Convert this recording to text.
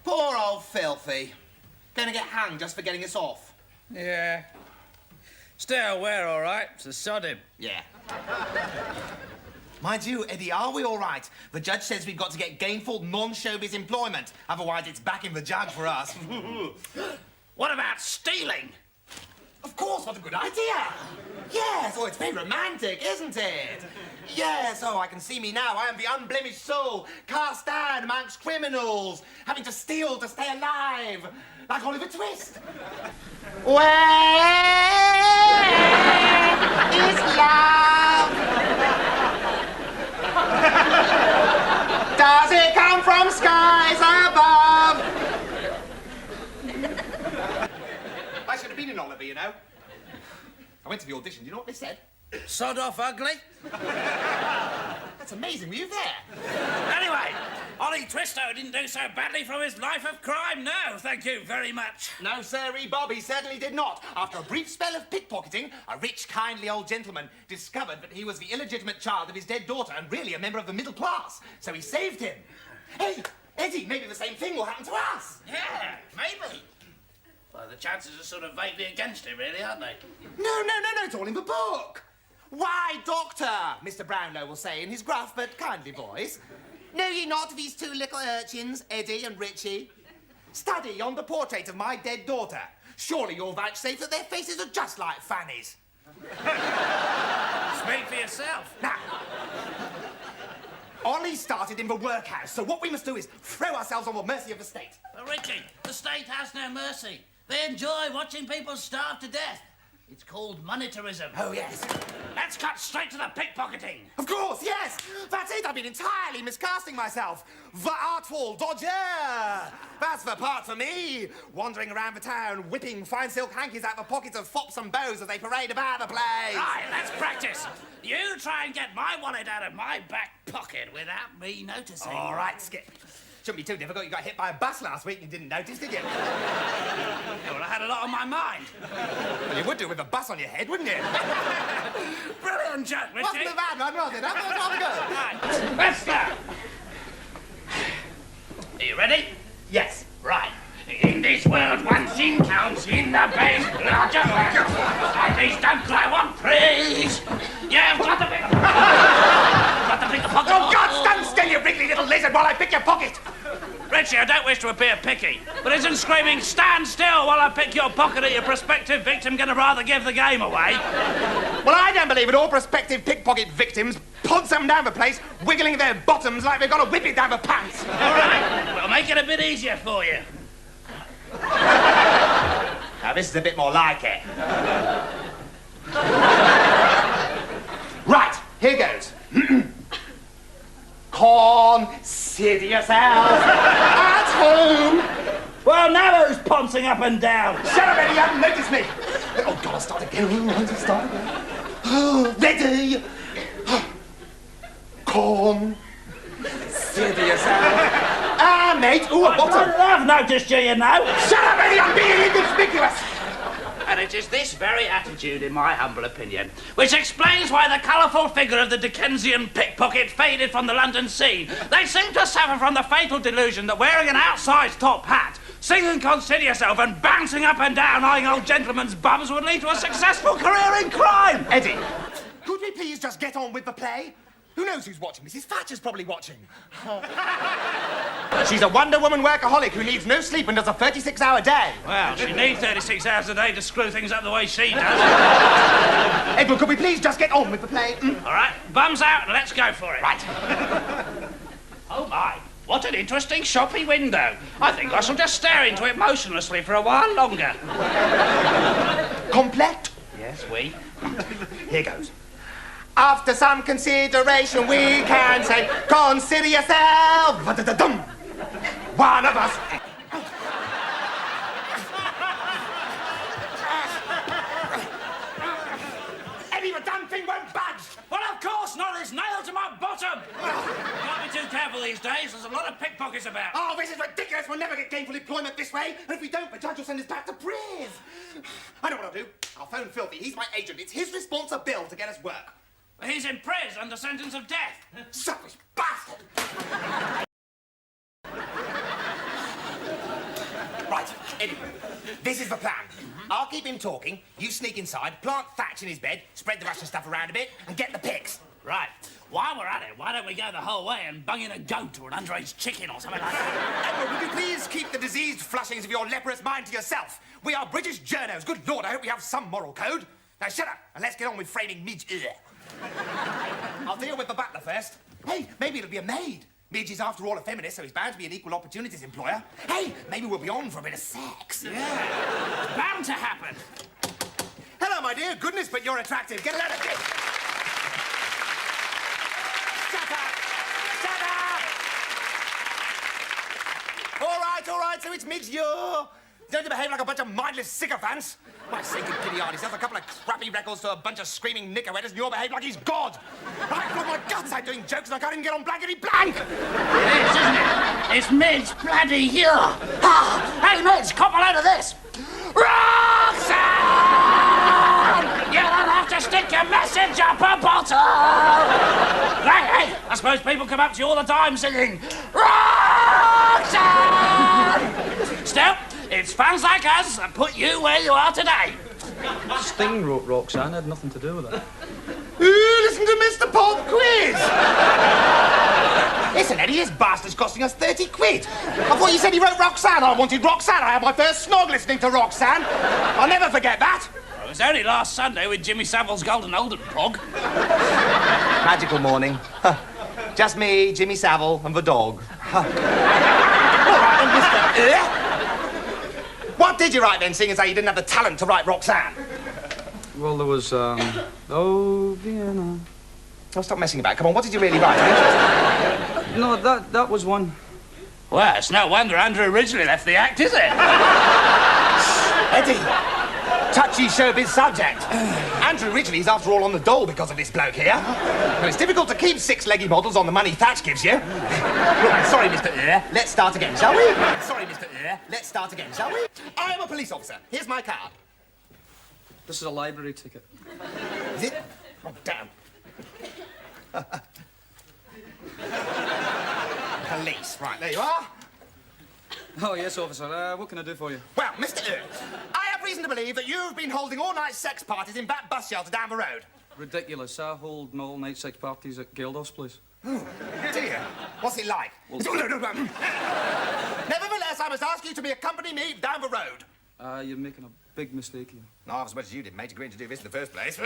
Poor old Filthy. Gonna get hanged just for getting us off. Yeah. Still, we're all right, so sod him. Yeah. Mind you, Eddie, are we all right? The judge says we've got to get gainful, non-showbiz employment. Otherwise, it's back in the jug for us. What about stealing? Of course, what a good idea. Yes, oh, it's very romantic, isn't it? Yes, oh, I can see me now. I am the unblemished soul, cast down amongst criminals, having to steal to stay alive, like Oliver Twist. Where is love? Does it come from skies above? I should have been in Oliver, you know. I went to the audition. Do you know what they said? Sod off ugly? That's amazing. Were you there? Anyway, Ollie Twisto didn't do so badly from his life of crime. No, thank you very much. No, sirree, Bob, he certainly did not. After a brief spell of pickpocketing, a rich, kindly old gentleman discovered that he was the illegitimate child of his dead daughter and really a member of the middle class. So he saved him. Hey, Eddie, maybe the same thing will happen to us. Yeah, maybe. Well, the chances are sort of vaguely against it, really, aren't they? No, it's all in the book. Why, Doctor, Mr. Brownlow will say in his gruff but kindly voice. Know ye not these two little urchins, Eddie and Richie? Study yonder portrait of my dead daughter. Surely you'll vouchsafe that their faces are just like Fanny's. Speak for yourself. Now, Ollie started in the workhouse, so what we must do is throw ourselves on the mercy of the state. But Richie, the state has no mercy. They enjoy watching people starve to death. It's called monetarism. Oh, yes. Let's cut straight to the pickpocketing. Of course, yes. That's it. I've been entirely miscasting myself. The artful dodger. That's the part for me. Wandering around the town, whipping fine silk hankies out the pockets of fops and beaux as they parade about the place. Right, let's practice. You try and get my wallet out of my back pocket without me noticing. All right, Skip. Shouldn't be too difficult. You got hit by a bus last week and you didn't notice, did you? Yeah, well, I had a lot on my mind. Well, you would do with a bus on your head, wouldn't you? Brilliant joke, Richie. Wasn't a bad one, was it? That was rather good. Right, let's start. Are you ready? Yes. Right. In this world, one thing counts in the base larger. At least I want praise. Yeah, I've got the pick. Got the pick the pocket. Oh, God, stand still, you wriggly little lizard, while I pick your pocket. Richie, I don't wish to appear picky, but isn't screaming, stand still while I pick your pocket at your prospective victim going to rather give the game away? Well, I don't believe it. All prospective pickpocket victims pod them down the place, wiggling their bottoms like they've got to whip it down the pants. All right, we'll make it a bit easier for you. Now, this is a bit more like it. Right, here goes. Consider yourself at home. Well, now who's pouncing up and down? Shut up, Eddie, you haven't noticed me. Oh, God, I'll start again. Start again. Oh, ready. Consider yourself. Ah, mate. Ooh, a bottom. I've noticed you know. Shut up, Eddie, I'm being inconspicuous. And it is this very attitude, in my humble opinion, which explains why the colourful figure of the Dickensian pickpocket faded from the London scene. They seem to suffer from the fatal delusion that wearing an outsized top hat, singing Consider Yourself and bouncing up and down eyeing old gentlemen's bums would lead to a successful career in crime. Eddie, could we please just get on with the play? Who knows who's watching? Mrs. Thatcher's probably watching. She's a Wonder Woman workaholic who needs no sleep and does a 36-hour day. Well, she needs 36 hours a day to screw things up the way she does. Edward, could we please just get on with the play? All right, bums out and let's go for it. Right. Oh, my. What an interesting shoppy window. I think I shall just stare into it motionlessly for a while longer. Complete? Yes, we. Here goes. After some consideration, we can say, consider yourself. One of us. Eddie, the damn thing won't budge. Well, of course not. It's nailed to my bottom. Can't be too careful these days. There's a lot of pickpockets about. Oh, this is ridiculous. We'll never get gainful employment this way. And if we don't, the judge will send us back to prison. I know what I'll do. I'll phone Filthy. He's my agent. It's his responsibility to get us work. He's in prison under sentence of death. Selfish bastard. This is the plan. I'll keep him talking, you sneak inside, plant Thatch in his bed, spread the Russian stuff around a bit, and get the pics. Right. While we're at it, why don't we go the whole way and bung in a goat or an underage chicken or something like that? Edward, would you please keep the diseased flushings of your leprous mind to yourself? We are British journos. Good Lord, I hope we have some moral code. Now shut up and let's get on with framing Midge. I'll deal with the butler first. Hey, maybe it'll be a maid. Midge is, after all, a feminist, so he's bound to be an equal opportunities employer. Hey, maybe we'll be on for a bit of sex. Yeah. Bound to happen. Hello, my dear. Goodness, but you're attractive. Get a load of this. Shut up! Shut up! All right, so it's Midge. You're... Don't you behave like a bunch of mindless sycophants? My sacred giddy he sells a couple of crappy records to a bunch of screaming knickerwetters, and you'll behave like he's God. Right, oh my God, I'm doing jokes and I can't even get on blankety blank. It is, isn't it? It's Midge bloody here. Ah, hey, Midge, cop a load of this. Roxanne! You don't have to stick your message up a bottle. Hey, I suppose people come up to you all the time singing, Roxanne! Still, it's fans like us that put you where you are today. Sting wrote Roxanne, had nothing to do with it. Ooh, listen to Mr. Pop Quiz! Listen, Eddie, this bastard's costing us 30 quid. I thought you said he wrote Roxanne. I wanted Roxanne. I had my first snog listening to Roxanne. I'll never forget that. It was only last Sunday with Jimmy Savile's Golden Olden prog. Magical morning. Just me, Jimmy Savile, and the dog. All right, then, Mr. What did you write then, seeing as how you didn't have the talent to write Roxanne? Well, there was, Oh, Vienna. Oh, stop messing about. Come on, what did you really write? I'm interested. No, that was one. Well, it's no wonder Andrew originally left the act, is it? Eddie, touchy showbiz subject. Andrew originally is, after all, on the dole because of this bloke here. Well, it's difficult to keep six-leggy models on the money Thatch gives you. Right, sorry, Mr. Let's start again, shall we? Sorry, Mr. Let's start again, shall we? I am a police officer. Here's my card. This is a library ticket. Is it? Oh, damn. Police. Right, there you are. Oh, yes, officer. What can I do for you? Well, Mr. I have reason to believe that you've been holding all-night sex parties in that bus shelter down the road. Ridiculous. I hold all-night sex parties at Gildorf's place. Oh, dear. What's it like? Well, Nevertheless, I must ask you to accompany me down the road. You're making a big mistake here. Not as much as you did, mate, agreeing to do this in the first place.